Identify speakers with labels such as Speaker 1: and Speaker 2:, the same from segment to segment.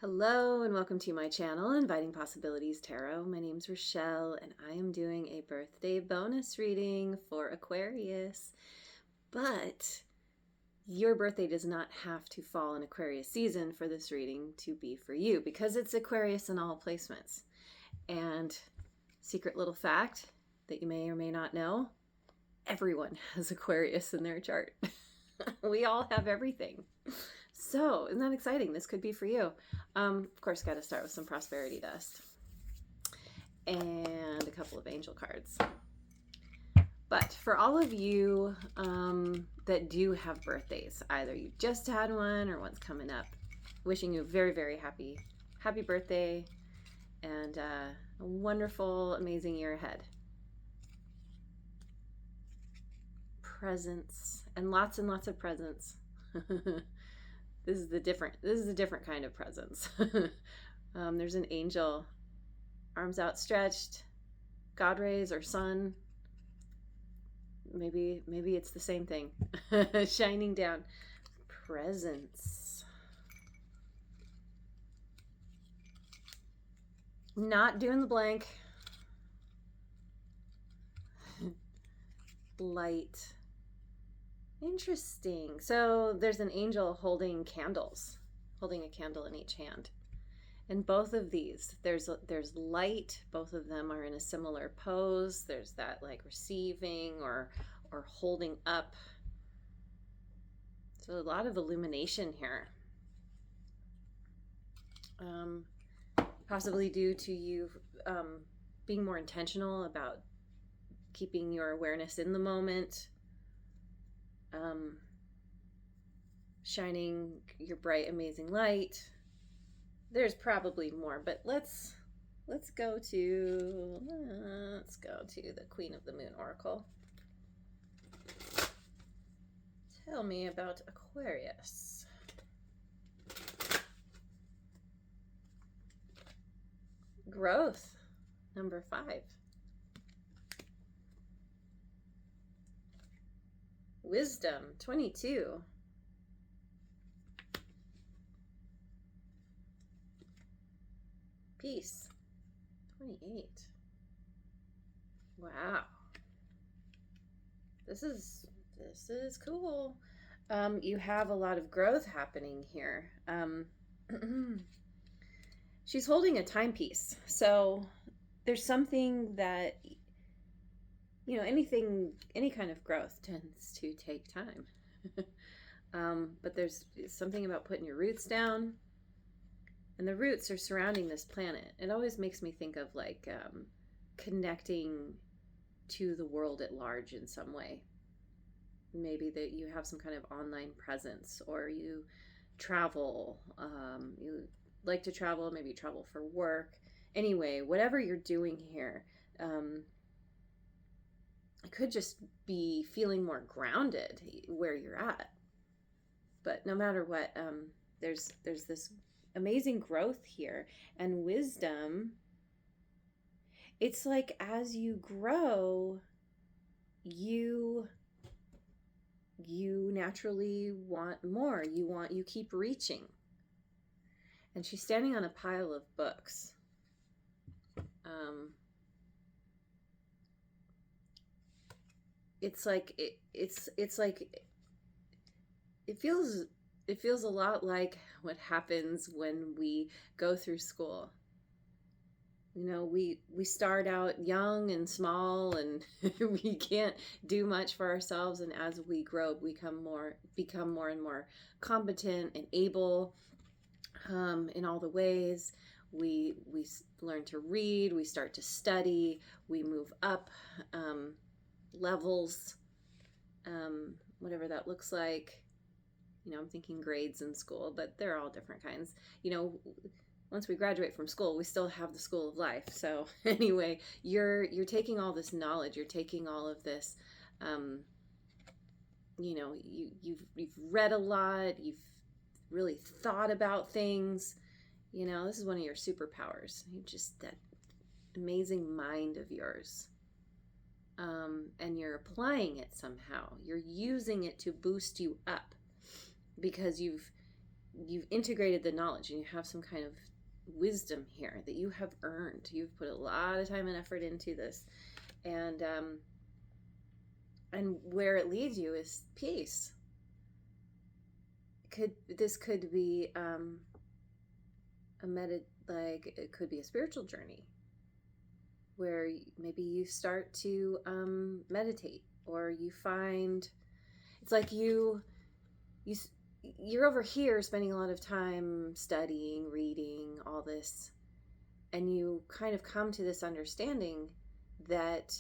Speaker 1: Hello and welcome to my channel, Inviting Possibilities Tarot. My name's Rochelle and I am doing a birthday bonus reading for Aquarius. But your birthday does not have to fall in Aquarius season for this reading to be for you because it's Aquarius in all placements. And secret little fact that you may or may not know, everyone has Aquarius in their chart. We all have everything. So, isn't that exciting? This could be for you. Of course, got to start with some prosperity dust and a couple of angel cards. But for all of you that do have birthdays, either you just had one or one's coming up, wishing you a very, very happy birthday and a wonderful, amazing year ahead. Presents and lots of presents. This is a different kind of presence. There's an angel, arms outstretched, God rays or sun. Maybe it's the same thing. Shining down. Presents. Not doing the blank. Light. Interesting. So there's an angel holding candles, holding a candle in each hand. And both of these, there's light. Both of them are in a similar pose. There's that like receiving or holding up. So a lot of illumination here. Possibly due to you being more intentional about keeping your awareness in the moment. Shining your bright, amazing light. There's probably more, but let's go to the Queen of the Moon Oracle. Tell me about Aquarius. Growth, number 5. Wisdom, 22. Peace, 28. Wow. This is cool. You have a lot of growth happening here. She's holding a timepiece. So there's something that, you know, any kind of growth tends to take time. But there's something about putting your roots down, and the roots are surrounding this planet. It always makes me think of like connecting to the world at large in some way. Maybe that you have some kind of online presence, or you travel, you like to travel, maybe you travel for work. Anyway, whatever you're doing here, it could just be feeling more grounded where you're at. But no matter what, there's this amazing growth here. And wisdom, it's like as you grow, you naturally want more. You keep reaching. And she's standing on a pile of books. It's like it feels a lot like what happens when we go through school. You know, we start out young and small, and we can't do much for ourselves, and as we grow, we become more and more competent and able in all the ways. We learn to read, we start to study, we move up levels, whatever that looks like. You know, I'm thinking grades in school, but they're all different kinds. You know, once we graduate from school, we still have the school of life. So anyway, you're taking all this knowledge, you're taking all of this, you know, you've read a lot, you've really thought about things. You know, this is one of your superpowers. You just, that amazing mind of yours. And you're applying it somehow. You're using it to boost you up because you've you've integrated the knowledge and you have some kind of wisdom here that you have earned. You've put a lot of time and effort into this, and where it leads you is peace. This could be like it could be a spiritual journey where maybe you start to meditate, or you find it's like you're over here spending a lot of time studying, reading, all this, and you kind of come to this understanding that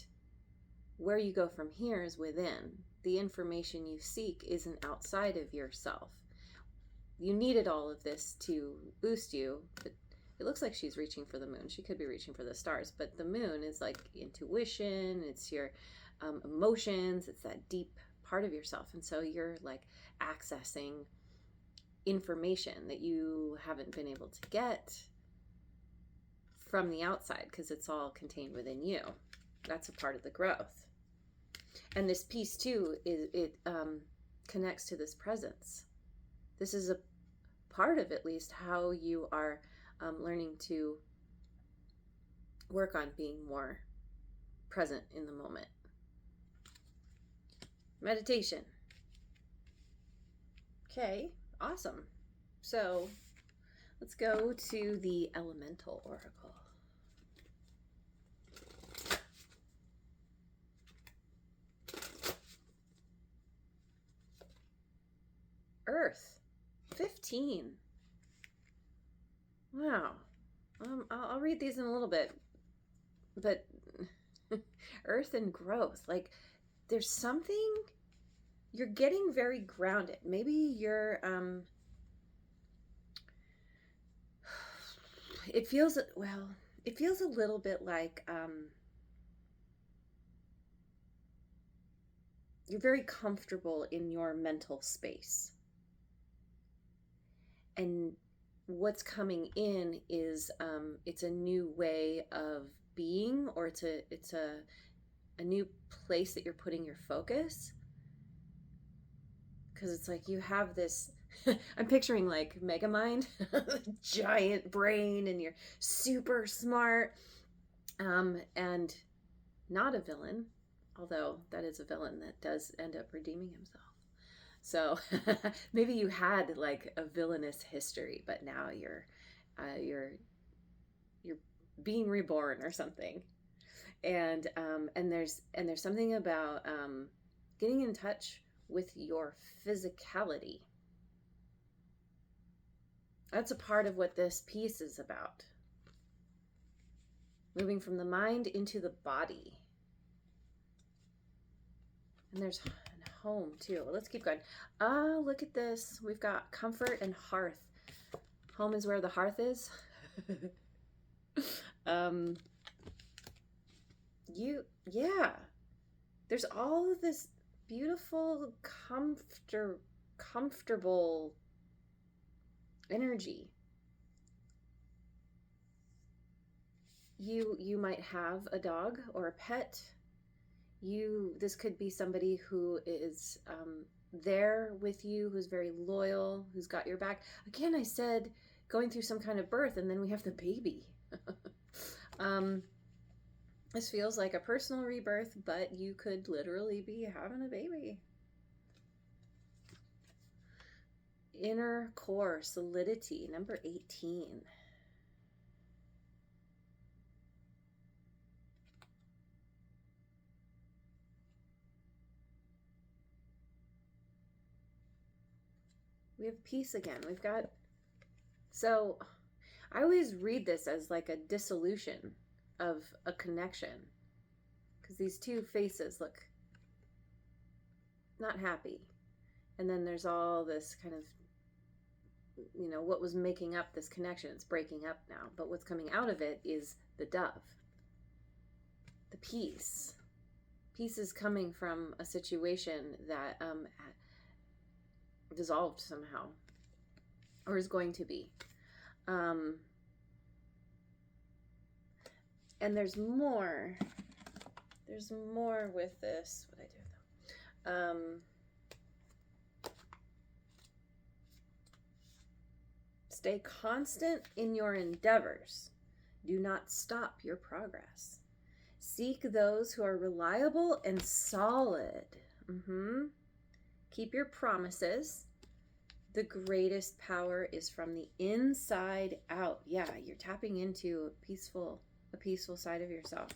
Speaker 1: where you go from here is within. The information you seek isn't outside of yourself. You needed all of this to boost you, but it looks like she's reaching for the moon. She could be reaching for the stars, but the moon is like intuition. It's your emotions. It's that deep part of yourself. And so you're like accessing information that you haven't been able to get from the outside because it's all contained within you. That's a part of the growth. And this piece too, it connects to this presence. This is a part of at least how you are learning to work on being more present in the moment. Meditation. Okay, awesome. So let's go to the elemental oracle. Earth. 15. Wow. I'll read these in a little bit, but earth and growth, like there's something, you're getting very grounded. Maybe you're, it feels a little bit like, you're very comfortable in your mental space. And what's coming in is it's a new way of being, or it's a new place that you're putting your focus. Because it's like you have this, I'm picturing like Megamind, giant brain, and you're super smart, and not a villain, although that is a villain that does end up redeeming himself. So maybe you had like a villainous history, but now you're being reborn or something. And there's something about getting in touch with your physicality. That's a part of what this piece is about. Moving from the mind into the body. And there's home too. Let's keep going. Look at this. We've got comfort and hearth. Home is where the hearth is. Yeah. There's all of this beautiful, comfortable energy. You might have a dog or a pet. This could be somebody who is there with you, who's very loyal, who's got your back. Again, I said going through some kind of birth, and then we have the baby. This feels like a personal rebirth, but you could literally be having a baby. Inner core solidity, number 18. We have peace again. We've got, so I always read this as like a dissolution of a connection, because these two faces look not happy. And then there's all this kind of, what was making up this connection. It's breaking up now. But what's coming out of it is the dove, the peace. Peace is coming from a situation that dissolved somehow, or is going to be. And there's more with this. What I do though. Stay constant in your endeavors. Do not stop your progress. Seek those who are reliable and solid. Keep your promises. The greatest power is from the inside out. Yeah, you're tapping into a peaceful side of yourself.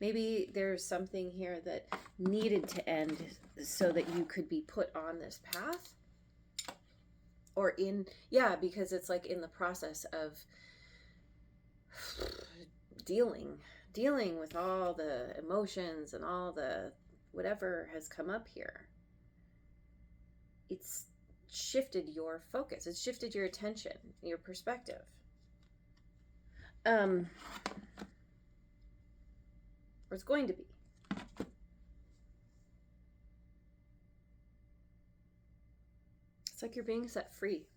Speaker 1: Maybe there's something here that needed to end so that you could be put on this path. Or because it's like in the process of dealing with all the emotions and all the whatever has come up here. It's shifted your focus. It's shifted your attention, your perspective. Or it's going to be. It's like you're being set free.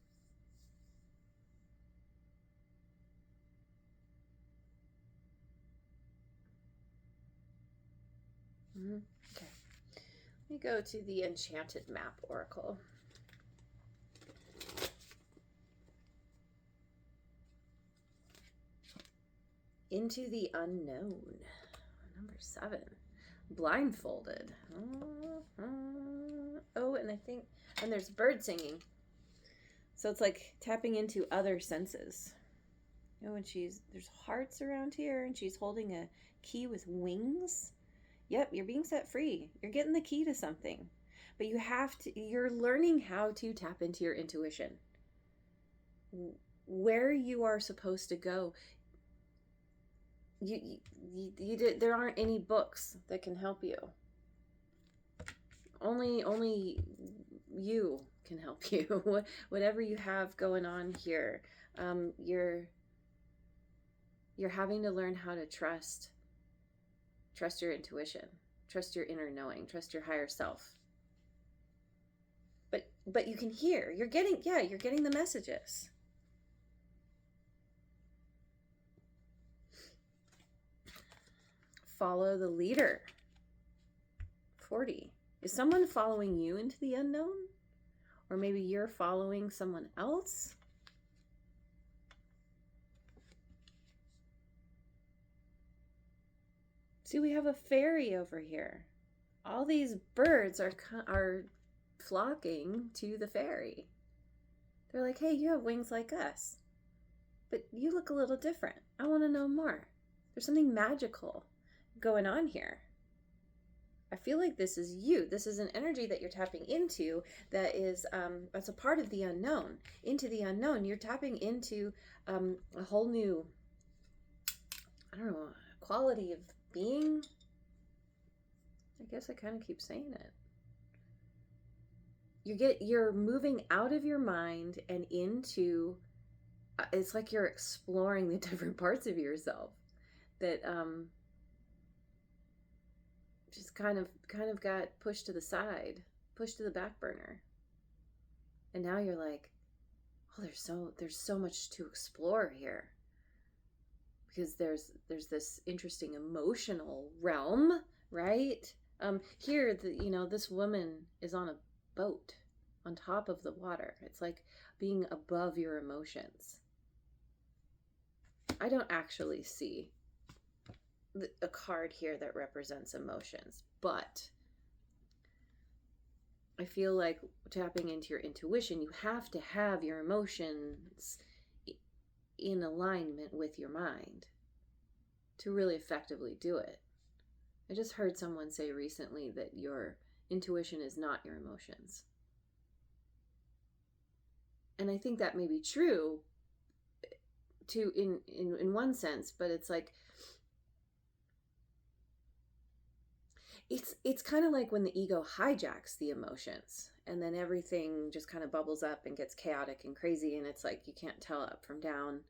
Speaker 1: Okay. Let me go to the Enchanted Map Oracle. Into the unknown. Number 7. Blindfolded. Oh, and there's bird singing. So it's like tapping into other senses. Oh, and there's hearts around here, and she's holding a key with wings. Yep, you're being set free. You're getting the key to something. But you're learning how to tap into your intuition. Where you are supposed to go. There aren't any books that can help you. Only you can help you. Whatever you have going on here, you're having to learn how to trust your intuition, trust your inner knowing, trust your higher self. But you can hear. You're getting the messages. Follow the leader. 40. Is someone following you into the unknown? Or maybe you're following someone else? See, we have a fairy over here. All these birds are flocking to the fairy. They're like, hey, you have wings like us, but you look a little different. I want to know more. There's something magical going on here. I feel like this is you. This is an energy that you're tapping into that is, that's a part of the unknown. Into the unknown. You're tapping into a whole new, I don't know, quality of being. I guess I kind of keep saying it. You're moving out of your mind and into, it's like you're exploring the different parts of yourself that just kind of got pushed to the side, pushed to the back burner. And now you're like, oh, there's so much to explore here. Because there's this interesting emotional realm, right? Here, this woman is on a boat on top of the water. It's like being above your emotions. I don't actually see a card here that represents emotions, but I feel like tapping into your intuition, you have to have your emotions in alignment with your mind to really effectively do it. I just heard someone say recently that your intuition is not your emotions. And I think that may be true in one sense, but it's like, it's kind of like when the ego hijacks the emotions and then everything just kind of bubbles up and gets chaotic and crazy, and it's like you can't tell up from down.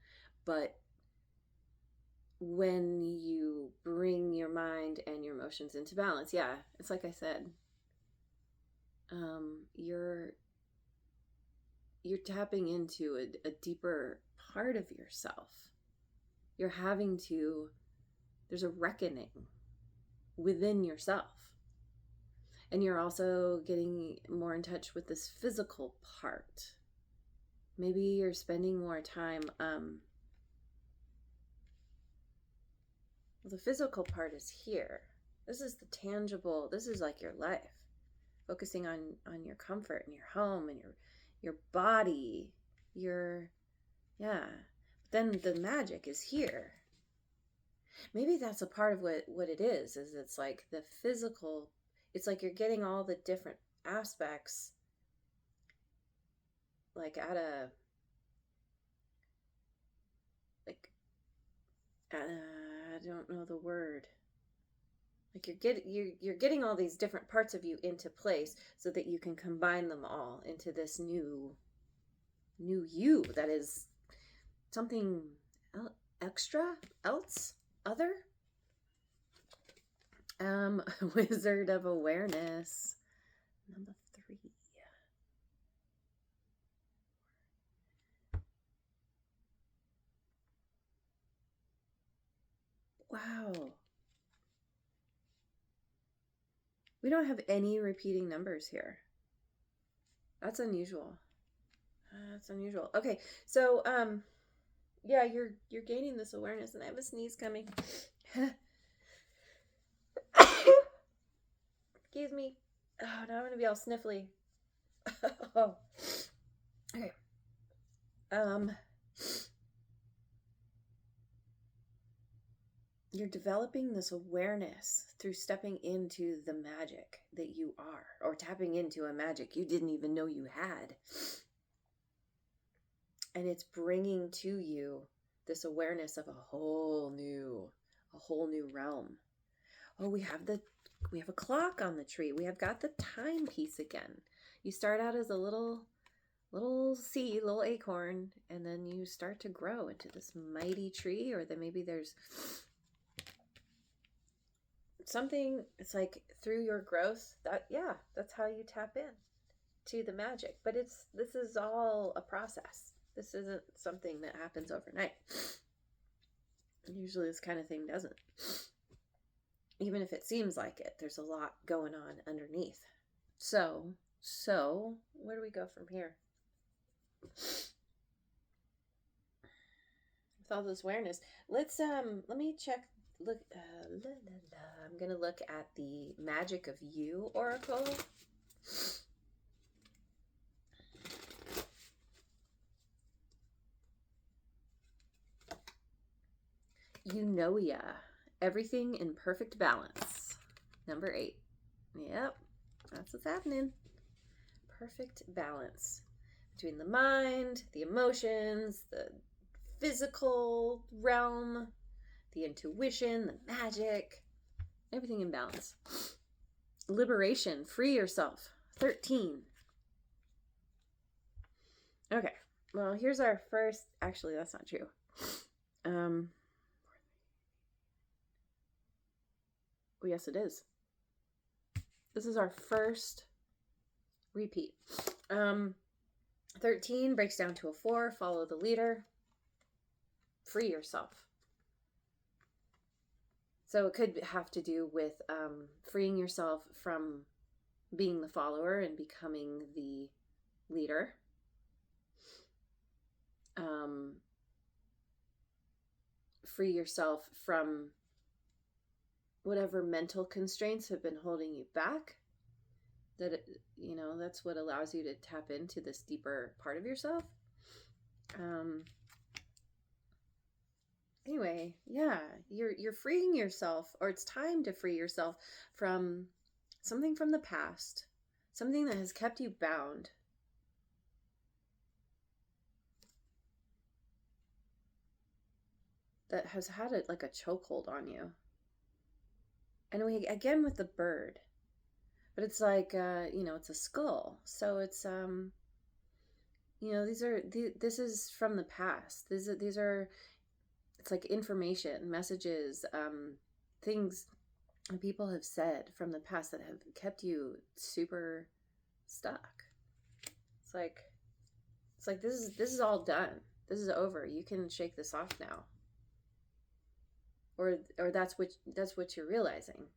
Speaker 1: But when you bring your mind and your emotions into balance, yeah, it's like I said, you're tapping into a deeper part of yourself. There's a reckoning within yourself. And you're also getting more in touch with this physical part. Maybe you're spending more time. The physical part is here. This is the tangible. This is like your life. Focusing on your comfort and your home and your body. Yeah. But then the magic is here. Maybe that's a part of what it is it's like the physical. It's like you're getting all the different aspects like at a like I don't know the word. Like you're getting all these different parts of you into place so that you can combine them all into this new you that is something extra, else, other. Wizard of Awareness. Number 3. Wow. We don't have any repeating numbers here. That's unusual. That's unusual. Okay, so yeah, you're gaining this awareness, and I have a sneeze coming. Excuse me. Oh, now I'm gonna be all sniffly. Oh. Okay. You're developing this awareness through stepping into the magic that you are, or tapping into a magic you didn't even know you had. And it's bringing to you this awareness of a whole new realm. Oh, we have a clock on the tree. We have got the timepiece again. You start out as a little seed, little acorn, and then you start to grow into this mighty tree, or then maybe there's something. It's like through your growth, that's how you tap in to the magic. But this is all a process. This isn't something that happens overnight. Usually this kind of thing doesn't. Even if it seems like it, there's a lot going on underneath. So where do we go from here? With all this awareness, let me check. Look, I'm gonna look at the Magic of You oracle. You know ya. Everything in perfect balance. Number 8. Yep, that's what's happening. Perfect balance between the mind, the emotions, the physical realm, the intuition, the magic, everything in balance. Liberation, free yourself. 13. Okay, well, here's our first. Actually, that's not true. Oh, yes, it is. This is our first repeat. 13 breaks down to a 4. Follow the leader. Free yourself. So it could have to do with freeing yourself from being the follower and becoming the leader. Free yourself from whatever mental constraints have been holding you back. That's what allows you to tap into this deeper part of yourself. Anyway, yeah, you're freeing yourself, or it's time to free yourself from something from the past, something that has kept you bound. That has had it like a chokehold on you. And we again with the bird, but it's like it's a skull, so it's this is from the past. These are it's like information, messages, things people have said from the past that have kept you super stuck. It's like this is all done. This is over. You can shake this off now. Or that's what you're realizing.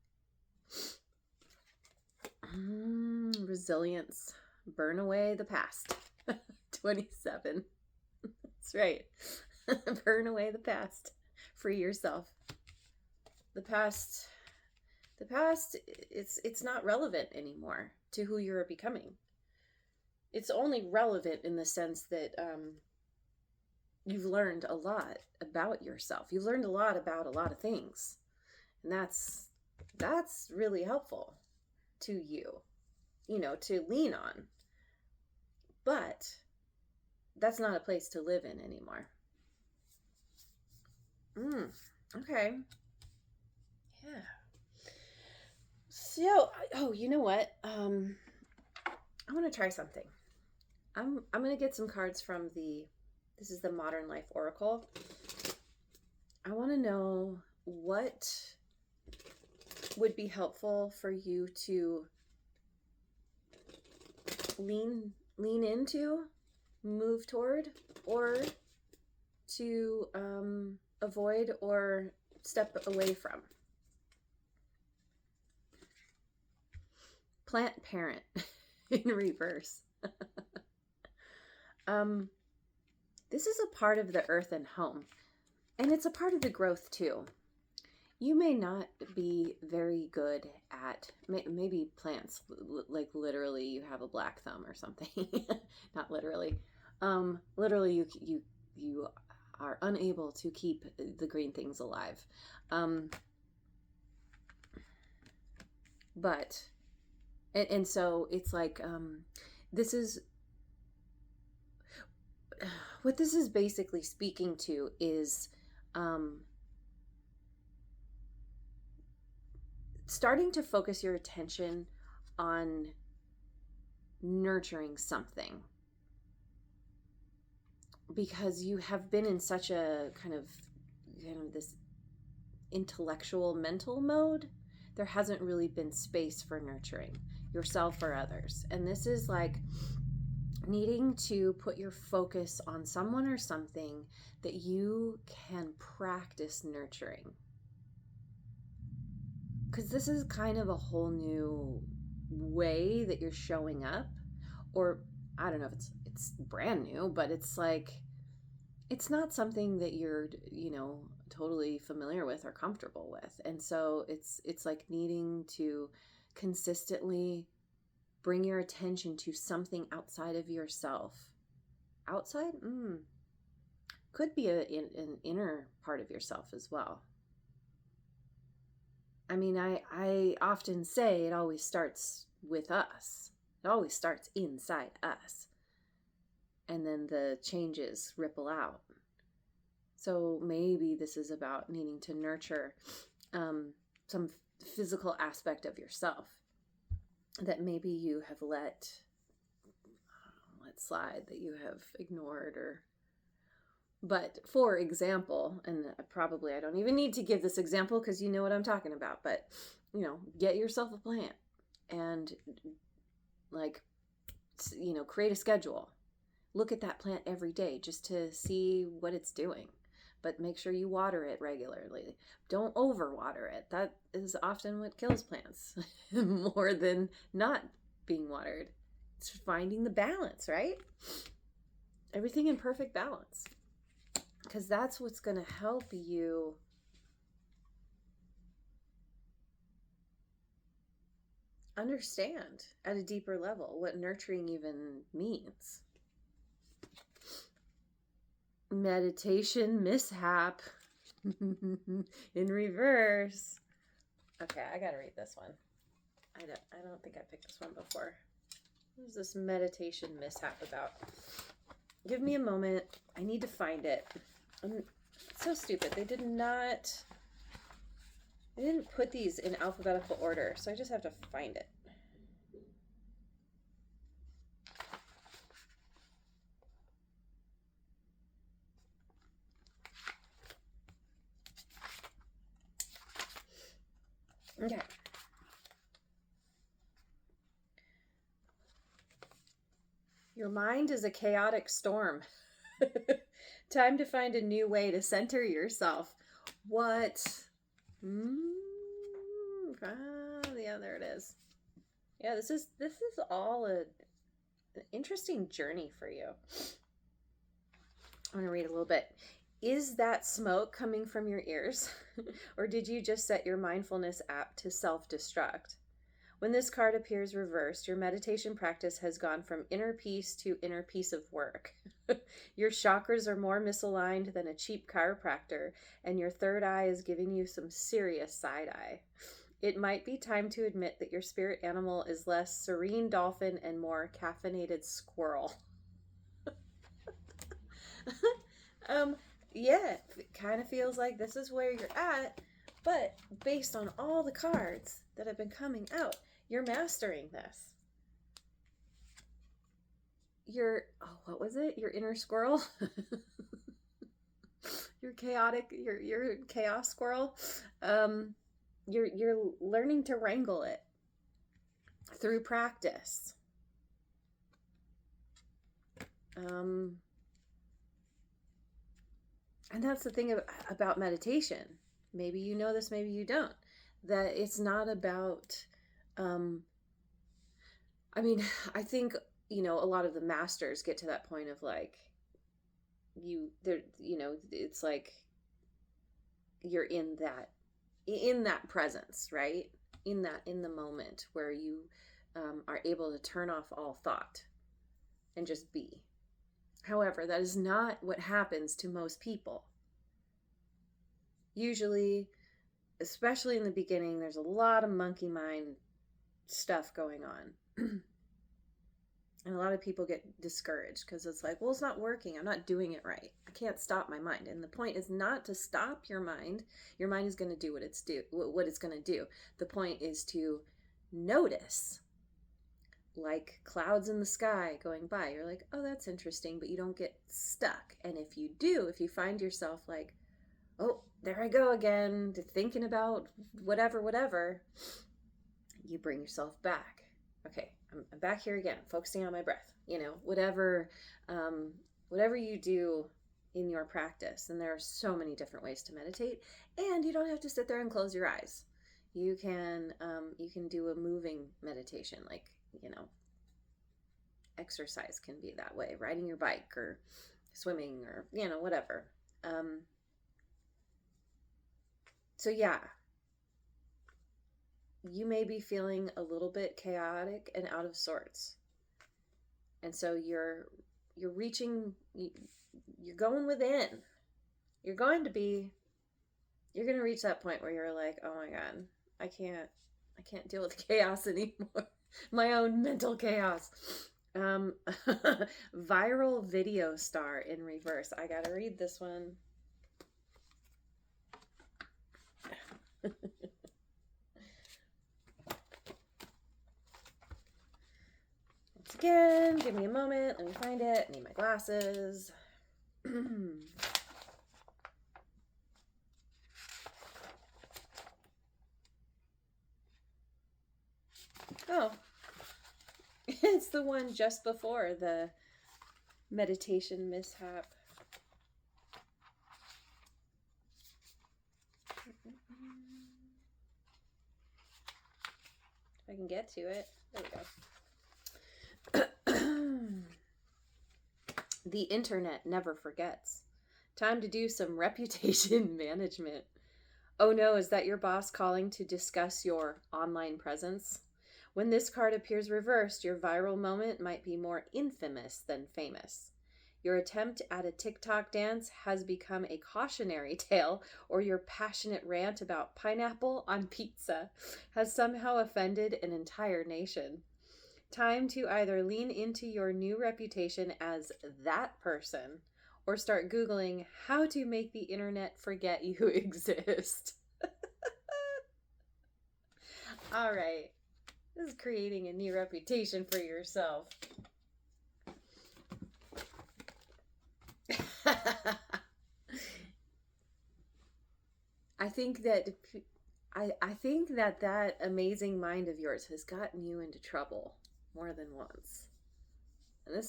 Speaker 1: Resilience. Burn away the past. 27. That's right. Burn away the past. Free yourself. The past, it's not relevant anymore to who you're becoming. It's only relevant in the sense that you've learned a lot about yourself. You've learned a lot about a lot of things. And that's really helpful to you, to lean on. But that's not a place to live in anymore. Okay. Yeah. So, oh, you know what? I want to try something. I'm going to get some cards from this is the Modern Life Oracle. I want to know what would be helpful for you to lean into, move toward, or to avoid or step away from. Plant parent in reverse. This is a part of the earth and home, and it's a part of the growth too. You may not be very good at maybe plants, like literally you have a black thumb or something. Not literally. Literally you are unable to keep the green things alive. But and so it's like this is what this is basically speaking to is starting to focus your attention on nurturing something, because you have been in such a kind of this intellectual mental mode. There hasn't really been space for nurturing yourself or others. And this is like needing to put your focus on someone or something that you can practice nurturing. Because this is kind of a whole new way that you're showing up. Or I don't know if it's brand new, but it's like, it's not something that you're, totally familiar with or comfortable with. And so it's like needing to consistently bring your attention to something outside of yourself. Outside? Could be an inner part of yourself as well. I mean, I often say it always starts with us. It always starts inside us. And then the changes ripple out. So maybe this is about needing to nurture some physical aspect of yourself that maybe you have let slide, that you have ignored. But for example, and probably I don't even need to give this example because you know what I'm talking about, but get yourself a plant and create a schedule. Look at that plant every day just to see what it's doing. But make sure you water it regularly. Don't overwater it. That is often what kills plants more than not being watered. It's finding the balance, right? Everything in perfect balance. Because that's what's going to help you understand at a deeper level what nurturing even means. Meditation mishap in reverse. Okay, I gotta read this one. I don't think I picked this one before. What is this meditation mishap about? Give me a moment. I need to find it. It's so stupid. They didn't put these in alphabetical order, so I just have to find it. Okay. Your mind is a chaotic storm. Time to find a new way to center yourself. What? Yeah, there it is. Yeah, this is all an interesting journey for you. I want to read a little bit. Is that smoke coming from your ears? Or did you just set your mindfulness app to self-destruct? When this card appears reversed, your meditation practice has gone from inner peace to inner piece of work. Your chakras are more misaligned than a cheap chiropractor, and your third eye is giving you some serious side eye. It might be time to admit that your spirit animal is less serene dolphin and more caffeinated squirrel. Yeah, it kind of feels like this is where you're at, but based on all the cards that have been coming out, you're mastering this. What was it? Your inner squirrel? Your chaos squirrel. You're learning to wrangle it through practice. And that's the thing about meditation. Maybe you know this, maybe you don't. That it's not about, I mean, I think, a lot of the masters get to that point of like, it's like you're in that presence, right? In the moment where you are able to turn off all thought and just be. However, that is not what happens to most people. Usually, especially in the beginning, there's a lot of monkey mind stuff going on. And a lot of people get discouraged because it's like, well, it's not working. I'm not doing it right. I can't stop my mind. And the point is not to stop your mind. Your mind is going to do what it's going to do. The point is to notice, like clouds in the sky going by. You're like, oh, that's interesting, but you don't get stuck. And if you find yourself like, oh, there I go again, to thinking about whatever, you bring yourself back. Okay, I'm back here again, focusing on my breath. Whatever you do in your practice. And there are so many different ways to meditate, and you don't have to sit there and close your eyes. You can do a moving meditation, like, exercise can be that way, riding your bike or swimming or, whatever. So yeah, you may be feeling a little bit chaotic and out of sorts. And so you're going within. You're going to reach that point where you're like, oh my God, I can't deal with chaos anymore. My own mental chaos. Viral video star in reverse. I gotta read this one. Once again, give me a moment. Let me find it. I need my glasses. Oh, it's the one just before the meditation mishap. If I can get to it. There we go. The internet never forgets. Time to do some reputation management. Oh no, is that your boss calling to discuss your online presence? When this card appears reversed, your viral moment might be more infamous than famous. Your attempt at a TikTok dance has become a cautionary tale, or your passionate rant about pineapple on pizza has somehow offended an entire nation. Time to either lean into your new reputation as that person, or start Googling how to make the internet forget you exist. All right. This is creating a new reputation for yourself. I think that amazing mind of yours has gotten you into trouble more than once. And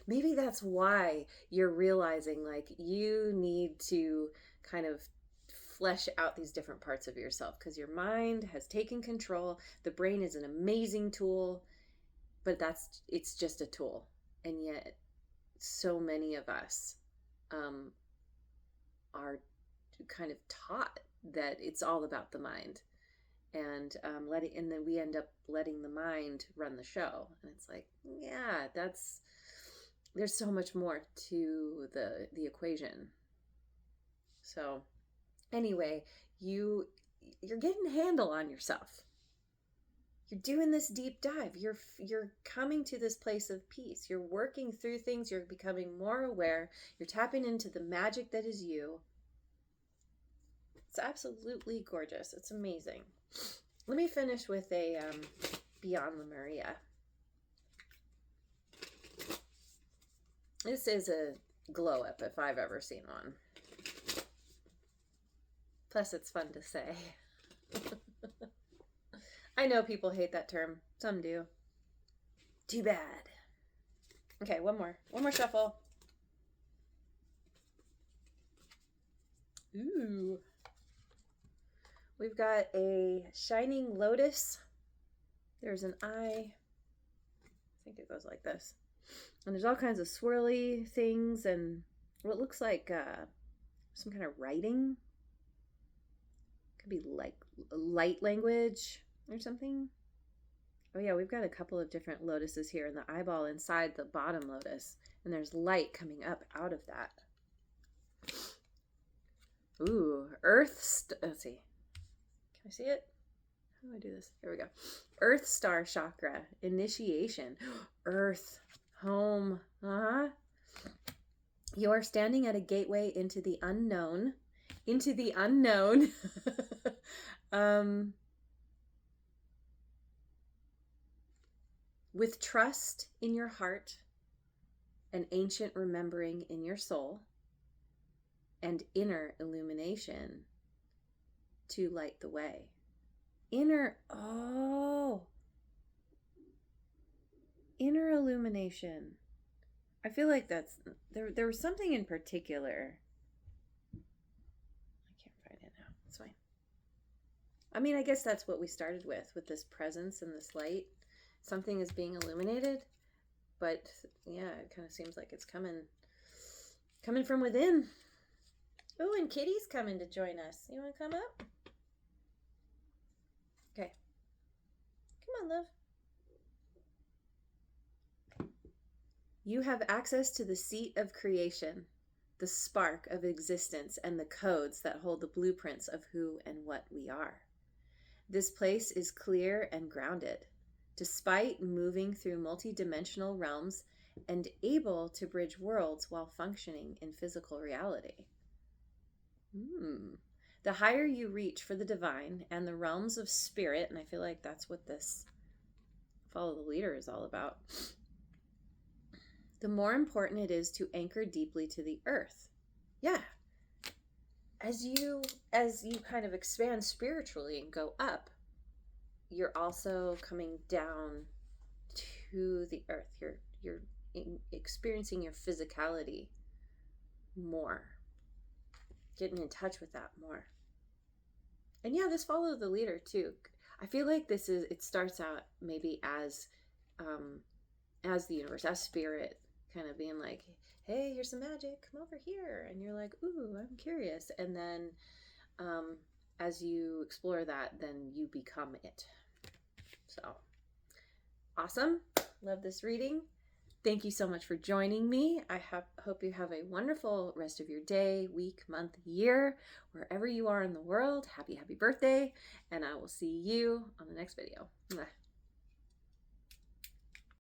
Speaker 1: maybe that's why you're realizing like you need to kind of flesh out these different parts of yourself, because your mind has taken control. The brain is an amazing tool, but it's just a tool. And yet so many of us um, are kind of taught that it's all about the mind, and and then we end up letting the mind run the show. And it's like, yeah, there's so much more to the equation. So anyway, you're getting a handle on yourself. You're doing this deep dive. You're coming to this place of peace. You're working through things. You're becoming more aware. You're tapping into the magic that is you. It's absolutely gorgeous. It's amazing. Let me finish with a Beyond Lemuria. This is a glow up if I've ever seen one. Plus, it's fun to say. I know people hate that term. Some do. Too bad. Okay, one more. One more shuffle. Ooh. We've got a shining lotus. There's an eye. I think it goes like this. And there's all kinds of swirly things and what looks like some kind of writing. Could be like light language or something. Oh yeah, we've got a couple of different lotuses here, and the eyeball inside the bottom lotus, and there's light coming up out of that. Ooh, let's see. Can I see it? How do I do this? Here we go. Earth star chakra, initiation. Earth, home. You are standing at a gateway into the unknown. Into the unknown. With trust in your heart, an ancient remembering in your soul, and inner illumination to light the way. Inner illumination. I feel like that's, there was something in particular. I can't find it now. It's fine. I mean, I guess that's what we started with this presence and this light. Something is being illuminated, but yeah, it kind of seems like it's coming from within. Oh, and Kitty's coming to join us. You want to come up? Okay. Come on, love. You have access to the seat of creation, the spark of existence, and the codes that hold the blueprints of who and what we are. This place is clear and grounded, despite moving through multi-dimensional realms and able to bridge worlds while functioning in physical reality. The higher you reach for the divine and the realms of spirit, and I feel like that's what this Follow the Leader is all about, the more important it is to anchor deeply to the earth. Yeah. As you kind of expand spiritually and go up, you're also coming down to the earth. You're experiencing your physicality more, getting in touch with that more. And yeah, this Follow the Leader too. I feel like it starts out maybe as the universe, as spirit, kind of being like, hey, here's some magic, come over here. And you're like, ooh, I'm curious. And then as you explore that, then you become it. So awesome. Love this reading. Thank you so much for joining me. I hope you have a wonderful rest of your day, week, month, year, wherever you are in the world. Happy birthday. And I will see you on the next video. Mwah.